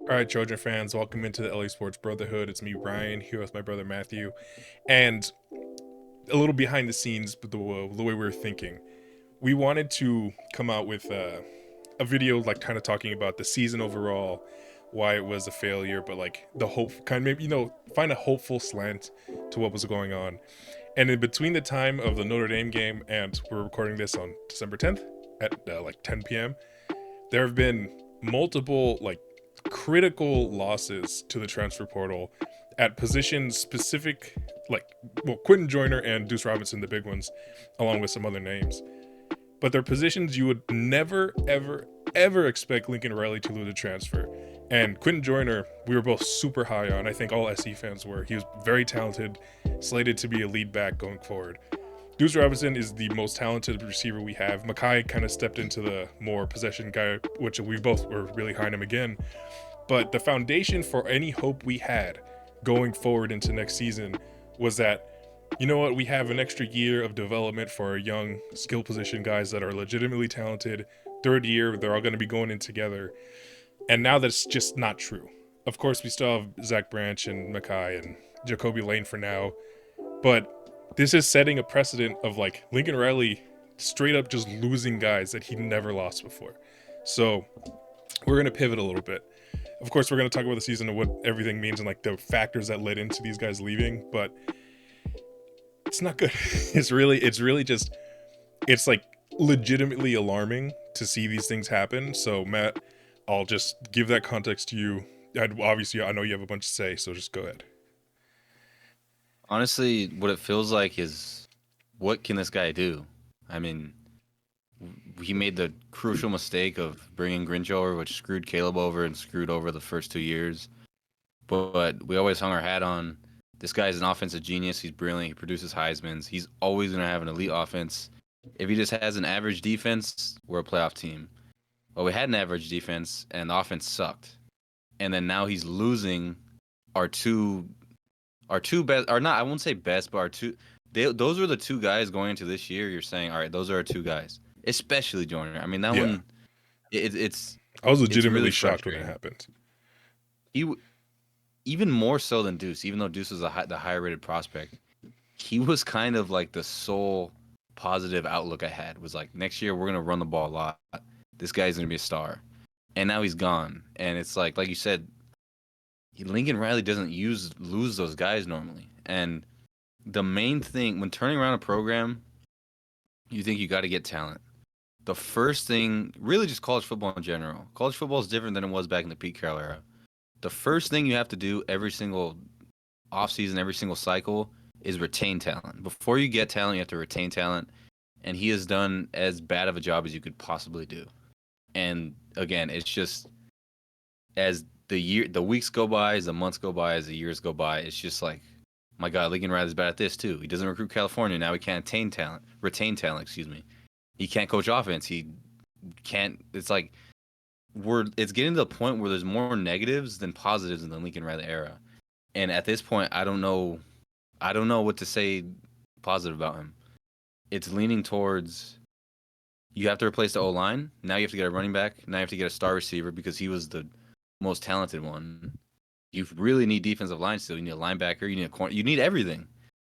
All right, Trojan fans, welcome into the LA Sports Brotherhood. It's me, Ryan, here with my brother Matthew, and a little behind the scenes, but the way we were thinking, we wanted to come out with a video like kind of talking about the season overall, why it was a failure, but like the hope, kind of maybe find a hopeful slant to what was going on. And in between the time of the Notre Dame game and we're recording this on December 10th at like 10 p.m., there have been multiple like critical losses to the transfer portal at positions specific, like, well, Quentin Joyner and Deuce Robinson, the big ones, along with some other names. But they're positions you would never, ever, ever expect Lincoln Riley to lose a transfer. And Quentin Joyner, we were both super high on. I think all SC fans were. He was very talented, slated to be a lead back going forward. Deuce Robinson is the most talented receiver we have. Makai kind of stepped into the more possession guy, which we both were really high on him again. But the foundation for any hope we had going forward into next season was that, you know what, we have an extra year of development for our young skill position guys that are legitimately talented. Third year, they're all going to be going in together. And now that's just not true. Of course, we still have Zach Branch and Makai and Jacoby Lane for now. But this is setting a precedent of like Lincoln Riley straight up just losing guys that he never lost before. So we're going to pivot a little bit. Of course, we're going to talk about the season and what everything means and like the factors that led into these guys leaving, but it's not good. It's really just, it's like legitimately alarming to see these things happen. So Matt, I'll just give that context to you. Obviously, I know you have a bunch to say, so just go ahead. Honestly, what it feels like is, what can this guy do? I mean, he made the crucial mistake of bringing Grinch over, which screwed Caleb over and screwed over the first 2 years. But we always hung our hat on, this guy's an offensive genius. He's brilliant. He produces Heisman's. He's always going to have an elite offense. If he just has an average defense, we're a playoff team. Well, we had an average defense, and the offense sucked. And then now he's losing our two best, or not, I won't say best, but our two. Those are the two guys going into this year. You're saying, all right, those are our two guys, especially Joyner. I mean, that Yeah, one, it, it's I was it's legitimately really shocked when it frustrating. happened. He even more so than Deuce, even though Deuce was the higher rated prospect, he was kind of like the sole positive outlook I had. Was like, next year we're gonna run the ball a lot. This guy's gonna be a star, and now he's gone. And it's like you said, Lincoln Riley doesn't lose those guys normally. And the main thing when turning around a program, you think you got to get talent. The first thing, really, just college football in general. College football is different than it was back in the Pete Carroll era. The first thing you have to do every single offseason, every single cycle, is retain talent. Before you get talent, you have to retain talent. And he has done as bad of a job as you could possibly do. And again, it's just, as the weeks go by, as the months go by, as the years go by, it's just like, my God, Lincoln Riley's bad at this too. He doesn't recruit California. Now he can't retain talent, excuse me. He can't coach offense. He can't, it's like, it's getting to the point where there's more negatives than positives in the Lincoln Riley era. And at this point, I don't know what to say positive about him. It's leaning towards, you have to replace the O line. Now you have to get a running back. Now you have to get a star receiver because he was the most talented one. You really need defensive line still. You need a linebacker. You need a corner. You need everything.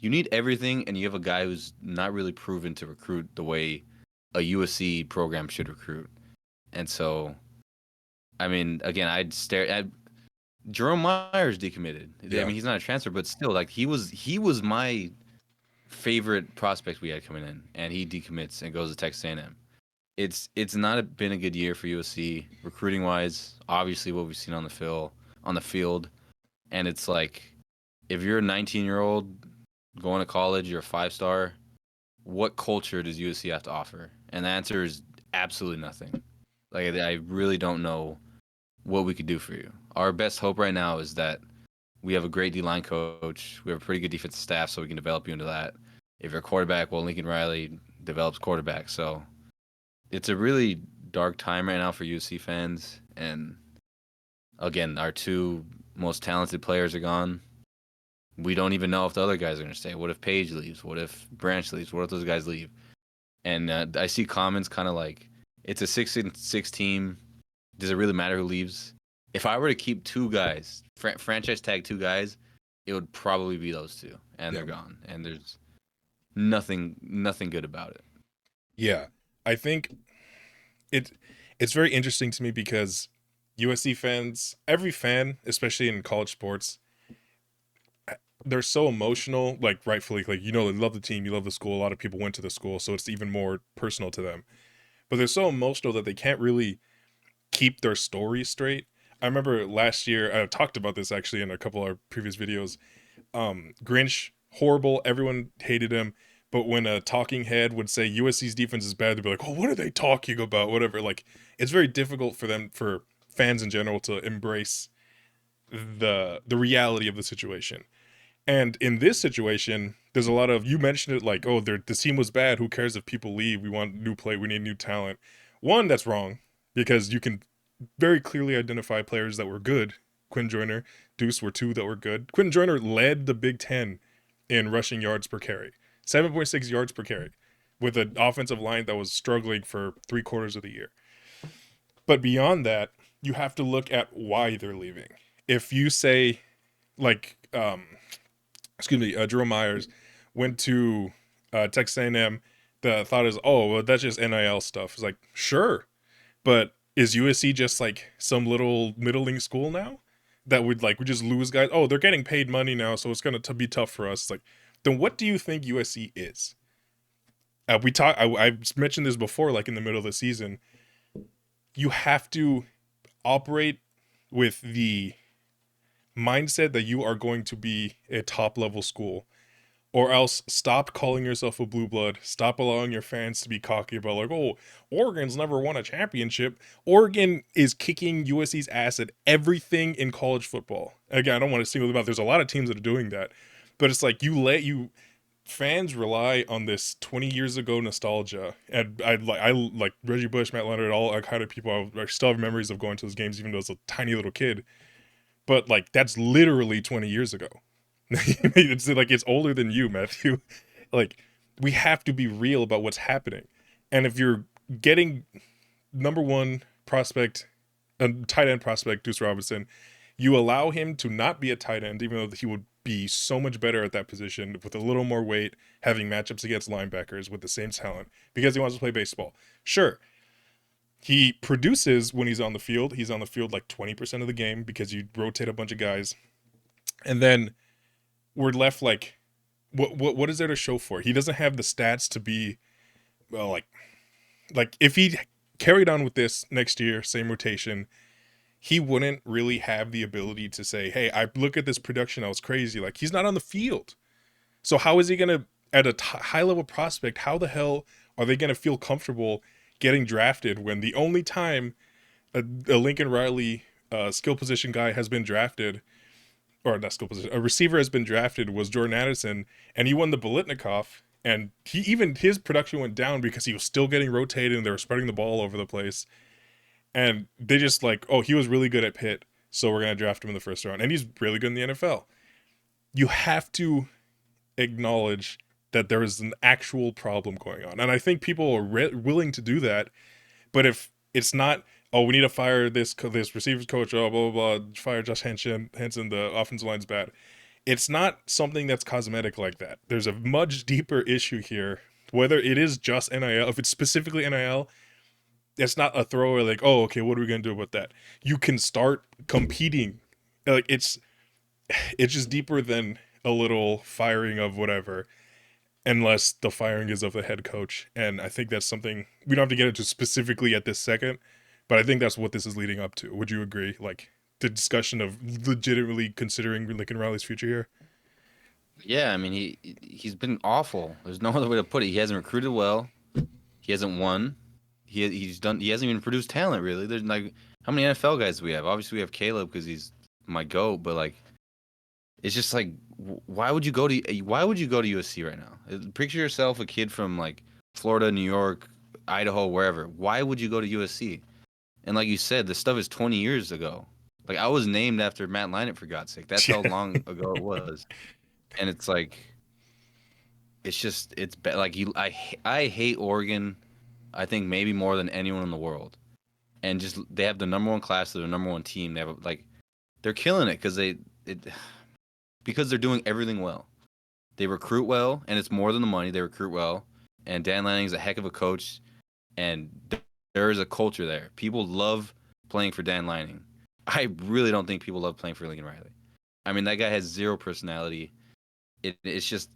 You need everything, and you have a guy who's not really proven to recruit the way a USC program should recruit. And so, I mean, again, I'd stare at Jerome Myers decommitted. I Yeah, mean, he's not a transfer, but still, like, he was my favorite prospect we had coming in, and he decommits and goes to Texas A&M. It's not been a good year for USC recruiting wise. Obviously, what we've seen on the field, and it's like, if you're a 19-year-old going to college, you're a 5 star. What culture does USC have to offer? And the answer is absolutely nothing. Like, I really don't know what we could do for you. Our best hope right now is that we have a great D line coach. We have a pretty good defensive staff, so we can develop you into that. If you're a quarterback, well, Lincoln Riley develops quarterback. So it's a really dark time right now for USC fans. And again, our two most talented players are gone. We don't even know if the other guys are going to stay. What if Page leaves? What if Branch leaves? What if those guys leave? And I see comments kind of like, it's a 6-6 team. Does it really matter who leaves? If I were to keep two guys, franchise tag two guys, it would probably be those two, and Yeah. they're gone, and there's nothing good about it. Yeah. I think it it's very interesting to me because USC fans, every fan, especially in college sports, they're so emotional, like rightfully, like you know, they love the team, you love the school. A lot of people went to the school, so it's even more personal to them. But they're so emotional that they can't really keep their story straight. I remember last year, I talked about this actually in a couple of our previous videos. Grinch, horrible, everyone hated him. But when a talking head would say USC's defense is bad, they'd be like, "Oh, what are they talking about?" Whatever. Like, it's very difficult for them, for fans in general, to embrace the reality of the situation. And in this situation, there's a lot of, you mentioned it, like, oh, the team was bad. Who cares if people leave? We want new play. We need new talent. One, that's wrong because you can very clearly identify players that were good. Quinn Joyner, Deuce were two that were good. Quinn Joyner led the Big Ten in rushing yards per carry, 7.6 yards per carry, with an offensive line that was struggling for 3 quarters of the year. But beyond that, you have to look at why they're leaving. If you say, like, excuse me, Jerome Myers went to Texas A&M, the thought is, oh, well, that's just NIL stuff. It's like, sure, but is USC just like some little middling school now that would like we just lose guys? Oh, they're getting paid money now, so it's gonna be tough for us. It's like, then what do you think USC is? We talk. I mentioned this before, like in the middle of the season. You have to operate with the mindset that you are going to be a top level school, or else stop calling yourself a blue blood. Stop allowing your fans to be cocky about like, oh, Oregon's never won a championship. Oregon is kicking USC's ass at everything in college football. Again, I don't want to single them out. There's a lot of teams that are doing that, but it's like you fans rely on this 20 years ago nostalgia, and I like Reggie Bush, Matt Leonard, all like kind of people. I still have memories of going to those games, even though I was a tiny little kid. But like that's literally 20 years ago. It's like it's older than you, Matthew. Like we have to be real about what's happening. And if you're getting number one prospect, a tight end prospect, Deuce Robinson, you allow him to not be a tight end, even though he would be so much better at that position with a little more weight, having matchups against linebackers with the same talent because he wants to play baseball. Sure, he produces when he's on the field. He's on the field like 20% of the game because you rotate a bunch of guys. And then we're left like, what is there to show for it? He doesn't have the stats to be, well, like if he carried on with this next year, same rotation, he wouldn't really have the ability to say, hey, I look at this production, I was crazy. Like he's not on the field. So how is he gonna, at a high level prospect, how the hell are they gonna feel comfortable getting drafted when the only time a Lincoln Riley skill position guy has been drafted, or not skill position, a receiver has been drafted, was Jordan Addison, and he won the Bolitnikoff, and he even his production went down because he was still getting rotated and they were spreading the ball over the place, and they just like, oh, he was really good at Pitt, so we're gonna draft him in the first round, and he's really good in the NFL. You have to acknowledge that there is an actual problem going on, and I think people are willing to do that. But if it's not, oh, we need to fire this receivers coach, oh, blah blah blah, fire Josh Henson, the offensive line's bad. It's not something that's cosmetic like that. There's a much deeper issue here. Whether it is just NIL, if it's specifically NIL, it's not a throwaway like, oh, okay, what are we gonna do about that? You can start competing. Like it's just deeper than a little firing of whatever, unless the firing is of the head coach. And I think that's something we don't have to get into specifically at this second, but I think that's what this is leading up to. Would you agree? Like the discussion of legitimately considering Lincoln Riley's future here? Yeah, I mean he's been awful. There's no other way to put it. He hasn't recruited well. He hasn't won. He hasn't even produced talent really. There's like how many NFL guys do we have? Obviously we have Caleb because he's my goat, but like it's just like why would you go to USC right now? Picture yourself a kid from like Florida, New York, Idaho, wherever. Why would you go to USC? And like you said, this stuff is 20 years ago. Like I was named after Matt Leinart for God's sake. That's how Yeah. long ago it was. And it's like it's bad. Like I hate Oregon. I think maybe more than anyone in the world. and just they have the number one class, they're the number one team. They have like they're killing it it because they're doing everything well. They recruit well, and it's more than the money. They recruit well, and Dan Lanning's a heck of a coach, and there is a culture there. People love playing for Dan Lanning. I really don't think people love playing for Lincoln Riley. I mean, that guy has zero personality. It's just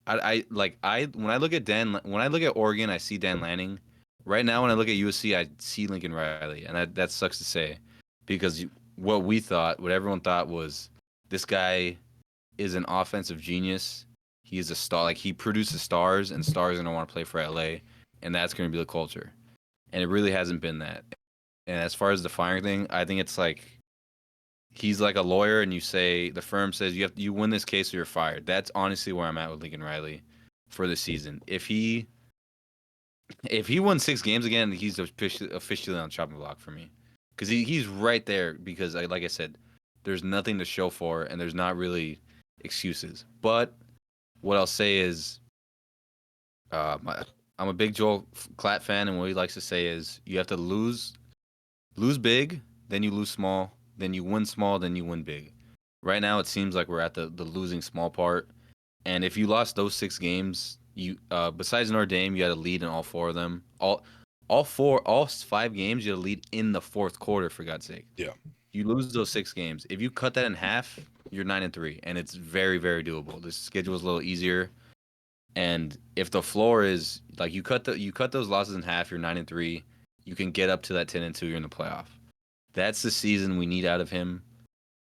I when I look at Oregon, I see Dan Lanning. Right now, when I look at USC, I see Lincoln Riley, and that sucks to say, because what everyone thought was this guy is an offensive genius. He is a star. Like, he produces stars, and stars are gonna want to play for LA, and that's gonna be the culture. And it really hasn't been that. And as far as the firing thing, I think it's like he's like a lawyer, and the firm says you win this case or you're fired. That's honestly where I'm at with Lincoln Riley for the season. If he won 6 games again, he's officially on the chopping block for me, because he's right there. Because like I said, there's nothing to show for, and there's not really excuses. But what I'll say is, I'm a big Joel Klatt fan, and what he likes to say is you have to lose big, then you lose small, then you win small, then you win big. Right now, it seems like we're at the losing small part. And if you lost those 6 games, you besides Notre Dame, you had a lead in all four of them. All 5 games, you had a lead in the fourth quarter. For God's sake, Yeah. you lose those 6 games. If you cut that in half, you're 9-3, and it's very, very doable. The schedule is a little easier, and if the floor is like you cut those losses in half, you're 9-3. You can get up to that 10-2. You're in the playoff. That's the season we need out of him.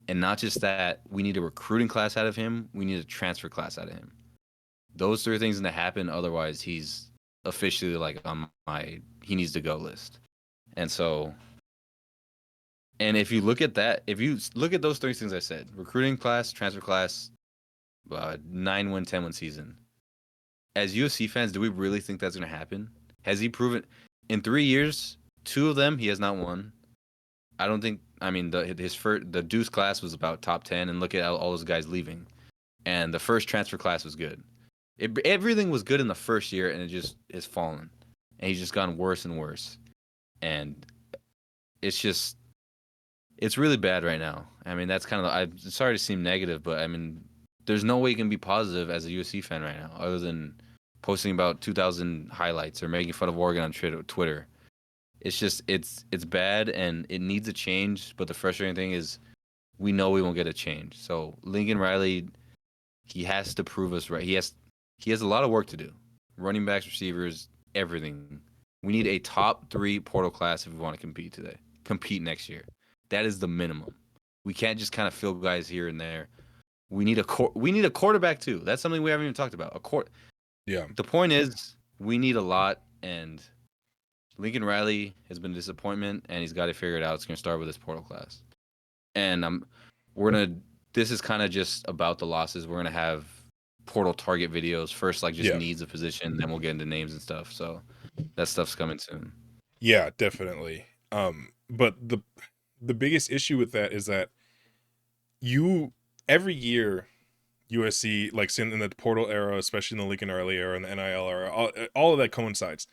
And not just that, we need a recruiting class out of him. We need a transfer class out of him. Those three things need to happen. Otherwise, he's officially like on my he needs to go list. And so, and if you look at those three things I said, recruiting class, transfer class, 9-win, 10-win season. As USC fans, do we really think that's going to happen? Has he proven in 3 years, 2 of them he has not won? I don't think. I mean, the Deuce class was about top 10, and look at all those guys leaving. And the first transfer class was good. Everything was good in the first year, and it just has fallen, and he's just gotten worse and worse. And it's really bad right now. I mean, that's kind of. I'm sorry to seem negative, but I mean, there's no way you can be positive as a USC fan right now, other than posting about 2,000 highlights or making fun of Oregon on Twitter. It's just it's bad, and it needs a change. But the frustrating thing is, we know we won't get a change. So Lincoln Riley, he has to prove us right. He has a lot of work to do. Running backs, receivers, everything. We need a top 3 portal class if we want to compete next year. That is the minimum. We can't just kind of fill guys here and there. We need a quarterback too. That's something we haven't even talked about. Yeah. The point is, we need a lot, and Lincoln Riley has been a disappointment, and he's got to figure it out. It's going to start with his portal class. And this is kind of just about the losses. We're going to have portal target videos first, like just needs of position, then we'll get into names and stuff. So that stuff's coming soon. Yeah, definitely. But the biggest issue with that is that every year USC, like in the portal era, especially in the Lincoln Riley era and the NIL era, all of that coincides.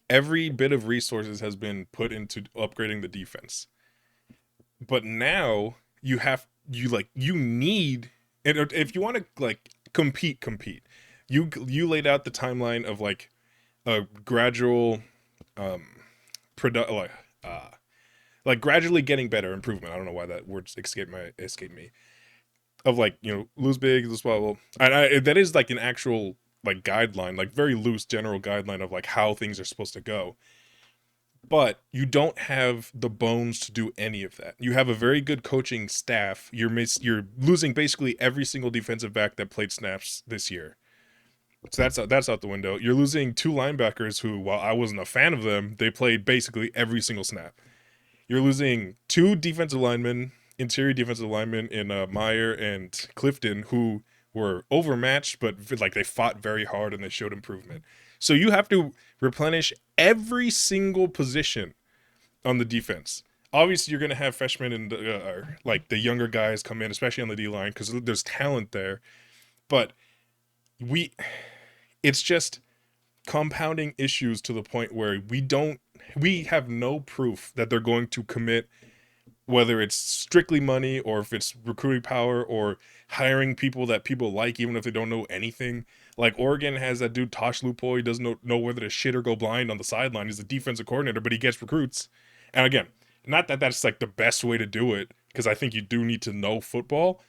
Every bit of resources has been put into upgrading the defense. But now you need, and if you want to like compete. You laid out the timeline of like a gradual like gradually getting better improvement. I don't know why that word escaped me. Of like, lose big, lose well, and that is like an actual like guideline, like very loose general guideline of like how things are supposed to go. But you don't have the bones to do any of that. You have a very good coaching staff. You're losing basically every single defensive back that played snaps this year. So that's out the window. You're losing 2 linebackers who, while I wasn't a fan of them, they played basically every single snap. You're losing 2 interior defensive linemen in Meyer and Clifton, who were overmatched, but like they fought very hard and they showed improvement. So you have to replenish every single position on the defense. Obviously, you're going to have freshmen and like the younger guys come in, especially on the D line, because there's talent there. But it's just compounding issues to the point where we don't we have no proof that they're going to commit, whether it's strictly money or if it's recruiting power or hiring people that people like, even if they don't know anything. Like Oregon has that dude Tosh Lupo. He doesn't know whether to shit or go blind on the sideline. He's the defensive coordinator, but he gets recruits. And again, not that that's like the best way to do it, because I think you do need to know football.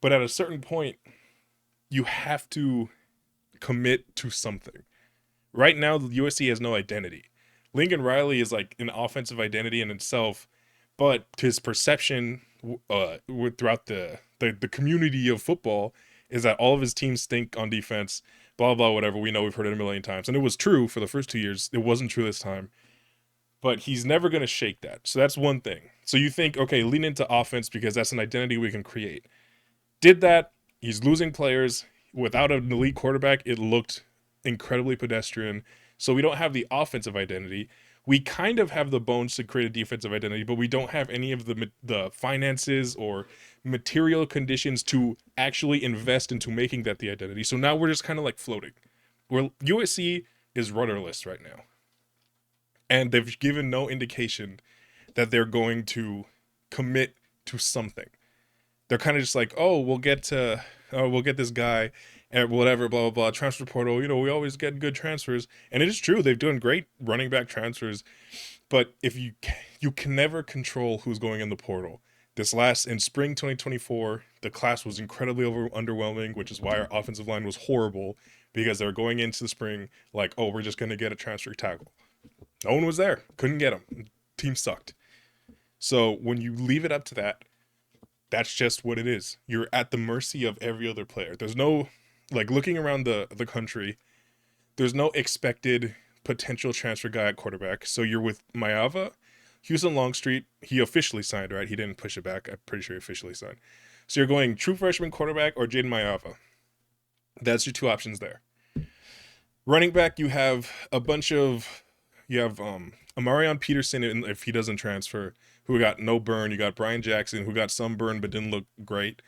But at a certain point, you have to commit to something. Right now, the USC has no identity. Lincoln Riley is like an offensive identity in itself, but his perception throughout the community of football is that all of his teams stink on defense, blah, blah, whatever. We know, we've heard it a million times. And it was true for the first 2 years. It wasn't true this time. But he's never going to shake that. So that's one thing. So you think, okay, lean into offense because that's an identity we can create. Did that. He's losing players. Without an elite quarterback, it looked incredibly pedestrian. So we don't have the offensive identity. We kind of have the bones to create a defensive identity, but we don't have any of the finances or material conditions to actually invest into making that the identity. So now we're just kind of like floating. Where USC is rudderless right now, and they've given no indication that they're going to commit to something. They're kind of just like, oh, we'll get this guy and whatever, blah blah blah. Transfer portal, we always get good transfers, and it is true they've done great running back transfers. But if you can never control who's going in the portal. In spring 2024, the class was incredibly underwhelming, which is why our offensive line was horrible because they were going into the spring like, oh, we're just going to get a transfer tackle. No one was there, couldn't get him. Team sucked. So when you leave it up to that, that's just what it is. You're at the mercy of every other player. There's no, like, looking around the country, there's no expected potential transfer guy at quarterback. So you're with Maeva, Houston Longstreet. He officially signed, right? He didn't push it back. I'm pretty sure he officially signed. So you're going true freshman quarterback or Jaden Maeva. That's your two options there. Running back, you have Amarion Peterson if he doesn't transfer, who got no burn. You got Brian Jackson, who got some burn but didn't look great.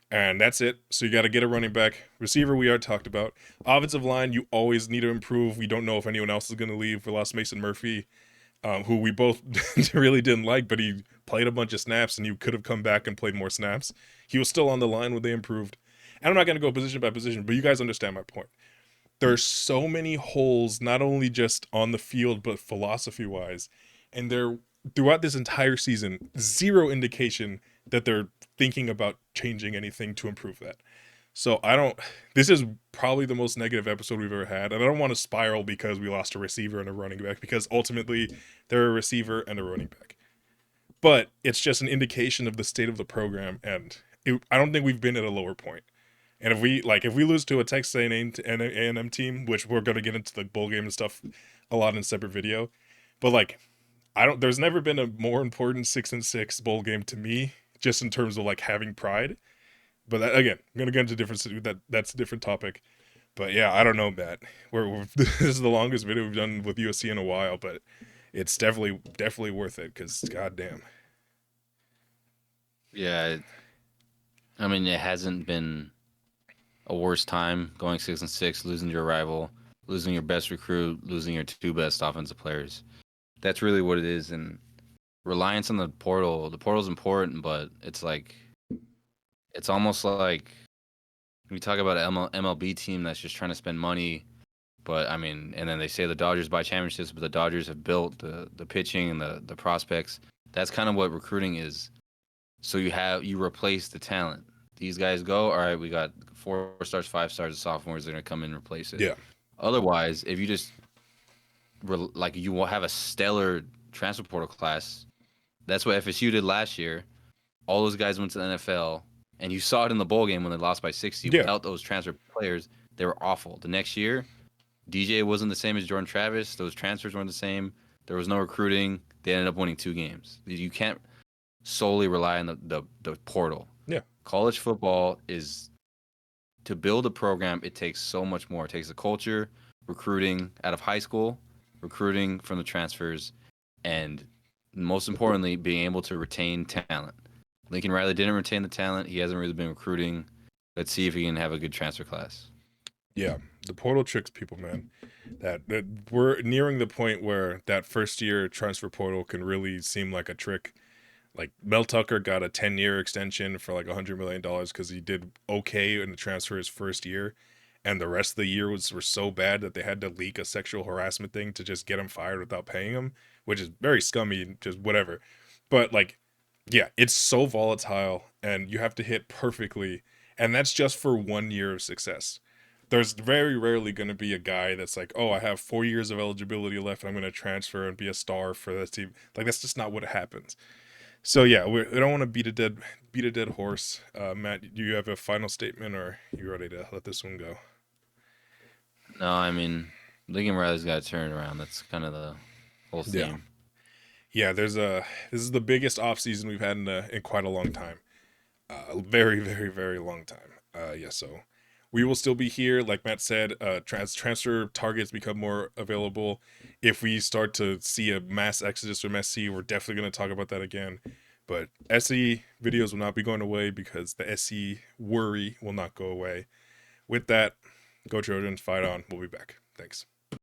And that's it. So you got to get a running back. Receiver, we already talked about. Offensive line, you always need to improve. We don't know if anyone else is going to leave. We lost Mason Murphy, who we both really didn't like, but he played a bunch of snaps and he could have come back and played more snaps. He was still on the line when they improved. And I'm not going to go position by position, but you guys understand my point. There's so many holes, not only just on the field, but philosophy wise. And there, throughout this entire season, zero indication that they're thinking about changing anything to improve that. So this is probably the most negative episode we've ever had. And I don't want to spiral because we lost a receiver and a running back, because ultimately they're a receiver and a running back. But it's just an indication of the state of the program. And I don't think we've been at a lower point. And if we lose to a Texas A&M team, which we're going to get into the bowl game and stuff a lot in a separate video, but like, there's never been a more important 6-6 bowl game to me, just in terms of like having pride. But that, again, I'm going to get into that's a different topic. But yeah, I don't know, Matt. This is the longest video we've done with USC in a while, but it's definitely worth it because goddamn. Yeah, I mean, it hasn't been a worse time going 6-6, losing your rival, losing your best recruit, losing your two best offensive players. That's really what it is. And reliance on the portal. The portal's important, but it's almost like we talk about an MLB team that's just trying to spend money. But I mean, and then they say the Dodgers buy championships, but the Dodgers have built the pitching and the prospects. That's kind of what recruiting is. So you replace the talent. These guys go, all right, we got 4 stars, 5 stars, sophomores that are going to come in and replace it. Yeah. Otherwise, if you just you will have a stellar transfer portal class. That's what FSU did last year. All those guys went to the NFL, and you saw it in the bowl game when they lost by 60. Yeah. Without those transfer players, they were awful. The next year, DJ wasn't the same as Jordan Travis. Those transfers weren't the same. There was no recruiting. They ended up winning 2 games. You can't solely rely on the portal. Yeah. College football is, to build a program, it takes so much more. It takes the culture, recruiting out of high school, recruiting from the transfers, and most importantly, being able to retain talent. Lincoln Riley didn't retain the talent. He hasn't really been recruiting. Let's see if he can have a good transfer class. Yeah, the portal tricks people, man. That we're nearing the point where that first year transfer portal can really seem like a trick. Like Mel Tucker got a 10-year extension for like $100 million because he did okay in the transfer his first year, and the rest of the year were so bad that they had to leak a sexual harassment thing to just get him fired without paying him, which is very scummy, just whatever. But like, yeah, it's so volatile, and you have to hit perfectly, and that's just for 1 year of success. There's very rarely going to be a guy that's like, oh, I have 4 years of eligibility left, and I'm going to transfer and be a star for this team. Like that's just not what happens. So yeah, we don't want to beat a dead horse. Matt, do you have a final statement, or you ready to let this one go? No, I mean, Lincoln Riley's got to turn it around. That's kind of the whole Yeah, theme. yeah. This is the biggest off season we've had in quite a long time. Very, very, very long time. Yeah. So we will still be here, like Matt said. Transfer targets become more available. If we start to see a mass exodus from SC, we're definitely going to talk about that again. But SE videos will not be going away because the SE worry will not go away. With that, go Trojans, fight on. We'll be back. Thanks.